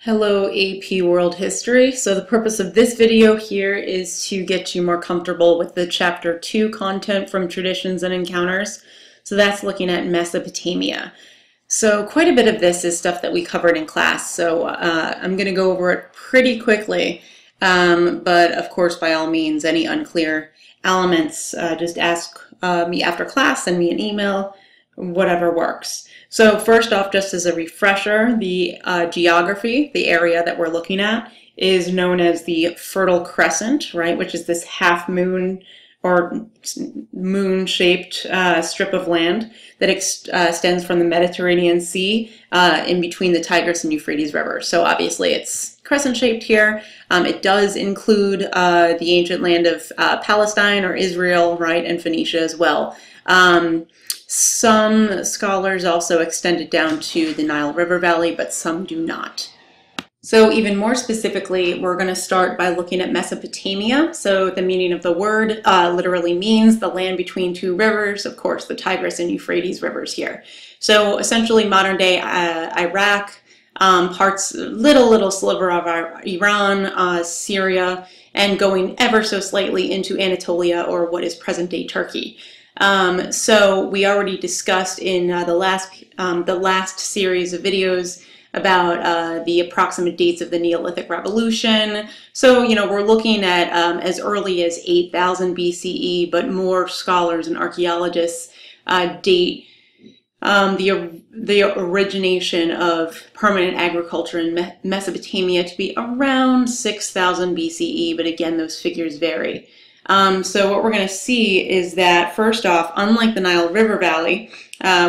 Hello AP World History. So the purpose of this video here is to get you more comfortable with the Chapter 2 content from Traditions and Encounters. So that's looking at Mesopotamia. So quite a bit of this is stuff that we covered in class, so I'm going to go over it pretty quickly. But of course, by all means, any unclear elements, just ask me after class, send me an email, whatever works. So first off, just as a refresher, the geography, the area that we're looking at, is known as the Fertile Crescent, right, which is this half moon or moon-shaped strip of land that extends from the Mediterranean Sea in between the Tigris and Euphrates rivers. So obviously it's crescent-shaped here. It does include the ancient land of Palestine or Israel, right, and Phoenicia as well. Some scholars also extend it down to the Nile River Valley, but some do not. So even more specifically, we're going to start by looking at Mesopotamia. So the meaning of the word literally means the land between two rivers, of course, the Tigris and Euphrates rivers here. So essentially modern day Iraq, parts, little sliver of Iran, Syria, and going ever so slightly into Anatolia, or what is present day Turkey. So we already discussed in the last series of videos about the approximate dates of the Neolithic Revolution. So, you know, we're looking at as early as 8000 BCE, but more scholars and archaeologists date the origination of permanent agriculture in Mesopotamia to be around 6000 BCE, but again, those figures vary. So what we're going to see is that, first off, unlike the Nile River Valley,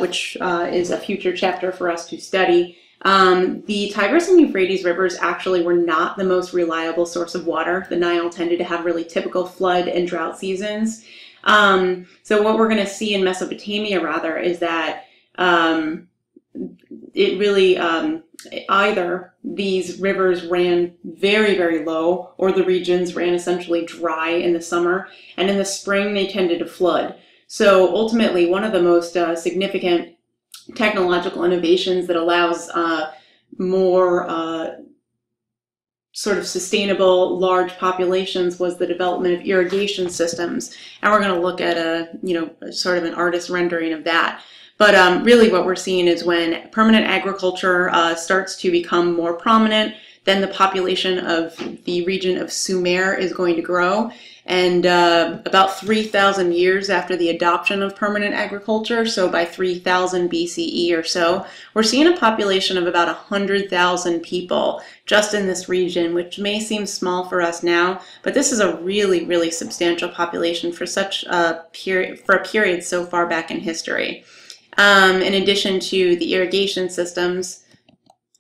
which is a future chapter for us to study, the Tigris and Euphrates rivers actually were not the most reliable source of water. The Nile tended to have really typical flood and drought seasons. So what we're going to see in Mesopotamia, rather, is that it really either these rivers ran very low, or the regions ran essentially dry in the summer, and in the spring they tended to flood. So ultimately, one of the most significant technological innovations that allows more sort of sustainable large populations was the development of irrigation systems, and we're going to look at sort of an artist rendering of that. But really what we're seeing is when permanent agriculture starts to become more prominent, then the population of the region of Sumer is going to grow. And about 3,000 years after the adoption of permanent agriculture, so by 3000 BCE or so, we're seeing a population of about 100,000 people just in this region, which may seem small for us now, but this is a really substantial population for such a period so far back in history. In addition to the irrigation systems,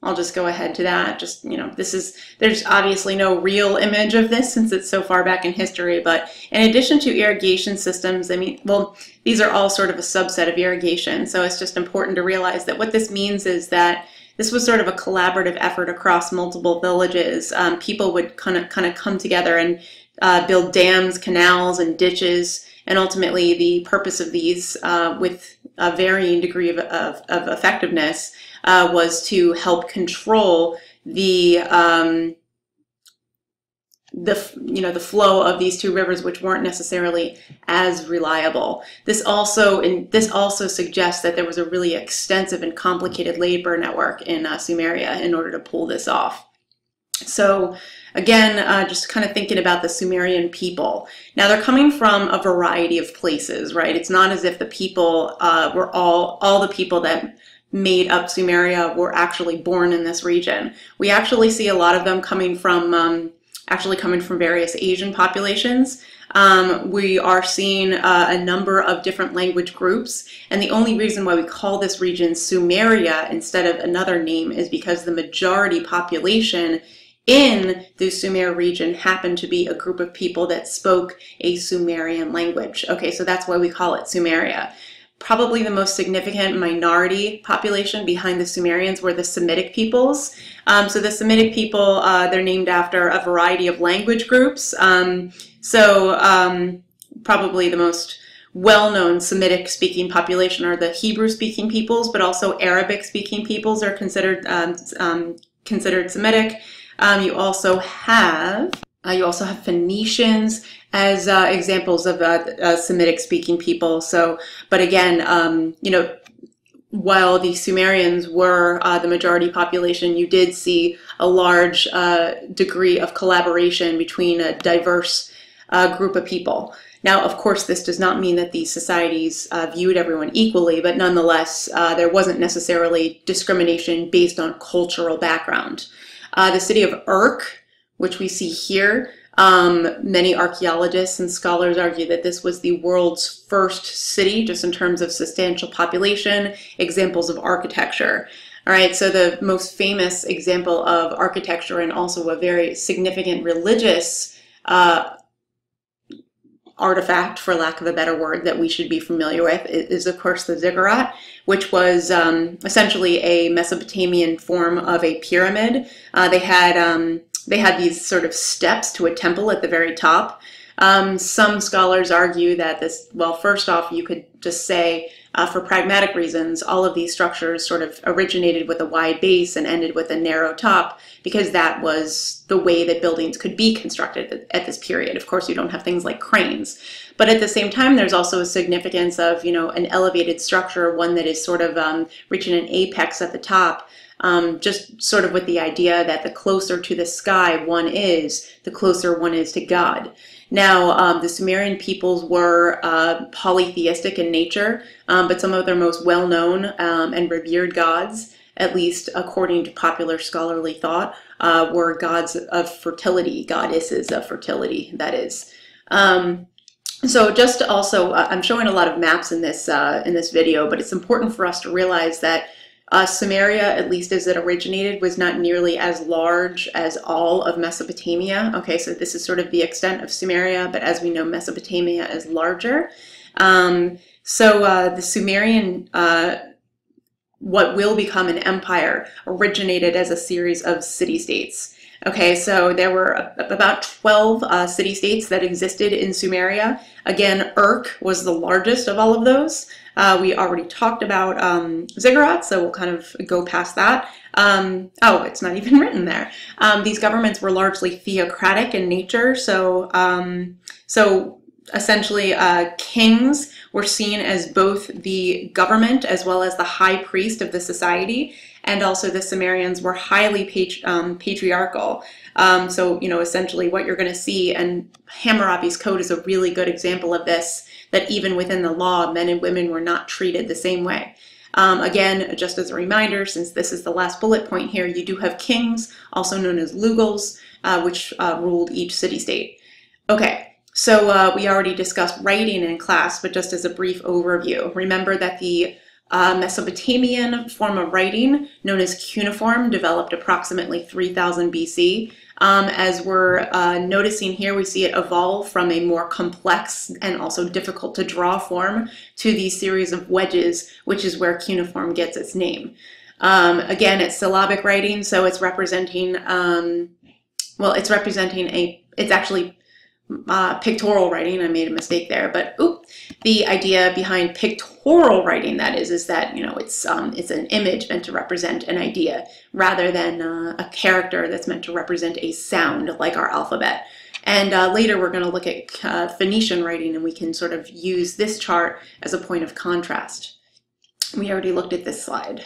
I'll just go ahead to that. Just, you know, there's obviously no real image of this since it's so far back in history, but in addition to irrigation systems, I mean, well, these are all sort of a subset of irrigation. So it's just important to realize that what this means is that this was sort of a collaborative effort across multiple villages. People would kind of come together and build dams, canals, and ditches. And ultimately, the purpose of these, with a varying degree of effectiveness, was to help control the flow of these two rivers, which weren't necessarily as reliable. This also suggests that there was a really extensive and complicated labor network in Sumeria in order to pull this off. So again, just kind of thinking about the Sumerian people. Now they're coming from a variety of places, right? It's not as if the people were all the people that made up Sumeria were actually born in this region. We actually see a lot of them coming from various Asian populations. We are seeing a number of different language groups, and the only reason why we call this region Sumeria instead of another name is because the majority population in the Sumer region happened to be a group of people that spoke a Sumerian language. Okay, so that's why we call it Sumeria. Probably the most significant minority population behind the Sumerians were the Semitic peoples. So the Semitic people, they're named after a variety of language groups. Probably the most well-known Semitic-speaking population are the Hebrew-speaking peoples, but also Arabic-speaking peoples are considered considered Semitic. You also have Phoenicians as examples of Semitic-speaking people. So, but again, you know, while the Sumerians were the majority population, you did see a large degree of collaboration between a diverse group of people. Now, of course, this does not mean that these societies viewed everyone equally, but nonetheless, there wasn't necessarily discrimination based on cultural background. The city of Urk, which we see here, many archaeologists and scholars argue that this was the world's first city, just in terms of substantial population, examples of architecture. All right, so the most famous example of architecture and also a very significant religious artifact, for lack of a better word, that we should be familiar with is, of course, the ziggurat, which was essentially a Mesopotamian form of a pyramid. They had these sort of steps to a temple at the very top. Some scholars argue that this, well, first off, you could just say, for pragmatic reasons, all of these structures sort of originated with a wide base and ended with a narrow top, because that was the way that buildings could be constructed at this period. Of course, you don't have things like cranes. But at the same time, there's also a significance of, you know, an elevated structure, one that is sort of reaching an apex at the top. Just sort of with the idea that the closer to the sky one is, the closer one is to God. Now, the Sumerian peoples were polytheistic in nature, but some of their most well-known and revered gods, at least according to popular scholarly thought, were gods of fertility, goddesses of fertility, that is. So just also, I'm showing a lot of maps in this video, but it's important for us to realize that Sumeria, at least as it originated, was not nearly as large as all of Mesopotamia. Okay, so this is sort of the extent of Sumeria, but as we know, Mesopotamia is larger. The Sumerian, what will become an empire, originated as a series of city-states. Okay, so there were about 12 city-states that existed in Sumeria. Again, Urk was the largest of all of those. We already talked about ziggurat, so we'll kind of go past that. Oh, it's not even written there. These governments were largely theocratic in nature, so essentially kings were seen as both the government as well as the high priest of the society, and also the Sumerians were highly patriarchal. So, you know, essentially what you're going to see, and Hammurabi's Code is a really good example of this, that even within the law, men and women were not treated the same way. Again, just as a reminder, since this is the last bullet point here, you do have kings, also known as lugals, which ruled each city-state. Okay, so we already discussed writing in class, but just as a brief overview, remember that the Mesopotamian form of writing, known as cuneiform, developed approximately 3000 BC. As we're noticing here, we see it evolve from a more complex and also difficult to draw form to these series of wedges, which is where cuneiform gets its name. Again, it's syllabic writing, so it's representing, it's actually pictorial writing. I made a mistake there, but the idea behind pictorial writing, that is that, you know, it's an image meant to represent an idea rather than a character that's meant to represent a sound like our alphabet. And later we're going to look at Phoenician writing, and we can sort of use this chart as a point of contrast. We already looked at this slide.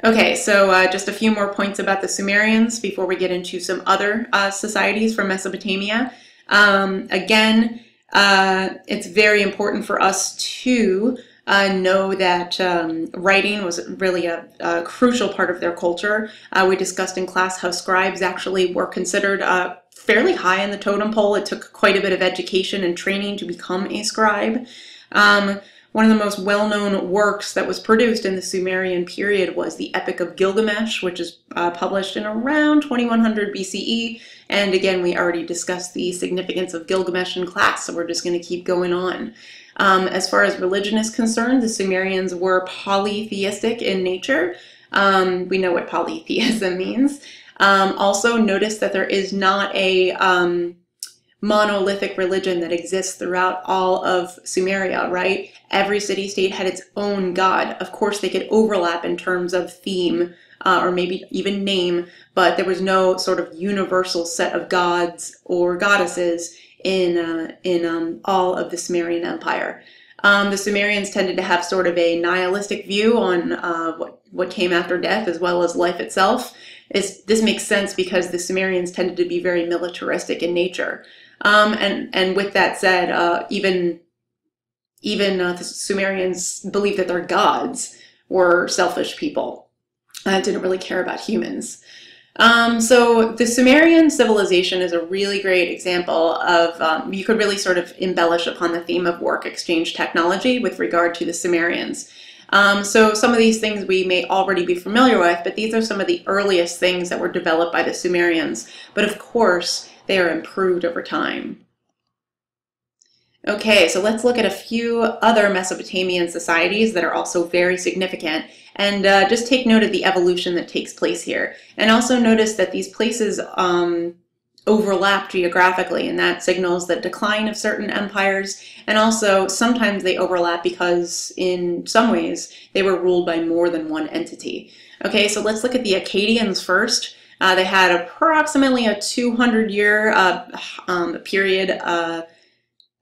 Okay, so just a few more points about the Sumerians before we get into some other societies from Mesopotamia. Again, it's very important for us to know that writing was really a crucial part of their culture. We discussed in class how scribes actually were considered fairly high in the totem pole. It took quite a bit of education and training to become a scribe. One of the most well-known works that was produced in the Sumerian period was the Epic of Gilgamesh, which is published in around 2100 BCE. And again, we already discussed the significance of Gilgamesh in class, so we're just going to keep going on. As far as religion is concerned, the Sumerians were polytheistic in nature. We know what polytheism means. Also, notice that there is not a monolithic religion that exists throughout all of Sumeria, right? Every city-state had its own god. Of course, they could overlap in terms of theme or maybe even name, but there was no sort of universal set of gods or goddesses in all of the Sumerian Empire. The Sumerians tended to have sort of a nihilistic view on what came after death, as well as life itself. This makes sense because the Sumerians tended to be very militaristic in nature. And with that said, even the Sumerians believed that their gods were selfish people that didn't really care about humans. So the Sumerian civilization is a really great example of, you could really sort of embellish upon the theme of work exchange technology with regard to the Sumerians. So some of these things we may already be familiar with, but these are some of the earliest things that were developed by the Sumerians. But of course, they are improved over time. Okay, so let's look at a few other Mesopotamian societies that are also very significant, and just take note of the evolution that takes place here. And also notice that these places overlap geographically, and that signals the decline of certain empires, and also sometimes they overlap because in some ways they were ruled by more than one entity. Okay, so let's look at the Akkadians first. They had approximately a 200-year period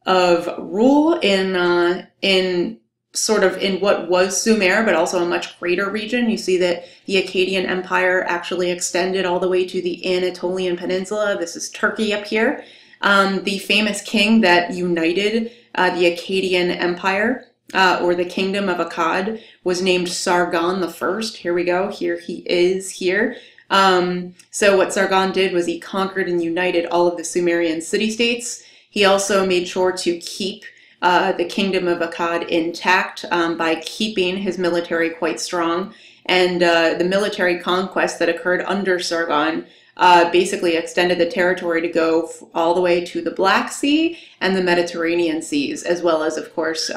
of rule in sort of in what was Sumer, but also a much greater region. You see that the Akkadian Empire actually extended all the way to the Anatolian Peninsula. This is Turkey up here. The famous king that united the Akkadian Empire, or the Kingdom of Akkad, was named Sargon I. Here we go. Here he is here. So what Sargon did was he conquered and united all of the Sumerian city-states. He also made sure to keep the Kingdom of Akkad intact by keeping his military quite strong. And the military conquest that occurred under Sargon basically extended the territory to go all the way to the Black Sea and the Mediterranean seas, as well as of course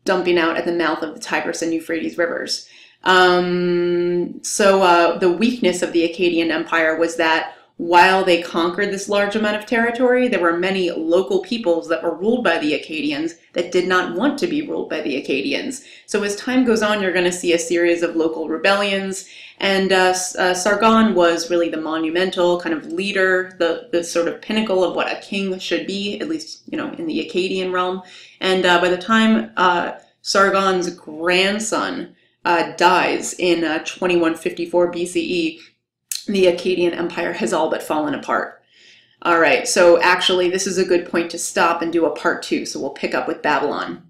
dumping out at the mouth of the Tigris and Euphrates rivers. So the weakness of the Akkadian Empire was that while they conquered this large amount of territory, there were many local peoples that were ruled by the Akkadians that did not want to be ruled by the Akkadians. So as time goes on, you're going to see a series of local rebellions, and Sargon was really the monumental kind of leader, the sort of pinnacle of what a king should be, at least, you know, in the Akkadian realm. And by the time Sargon's grandson dies in 2154 BCE, the Akkadian Empire has all but fallen apart. All right, so actually this is a good point to stop and do a part 2, so we'll pick up with Babylon.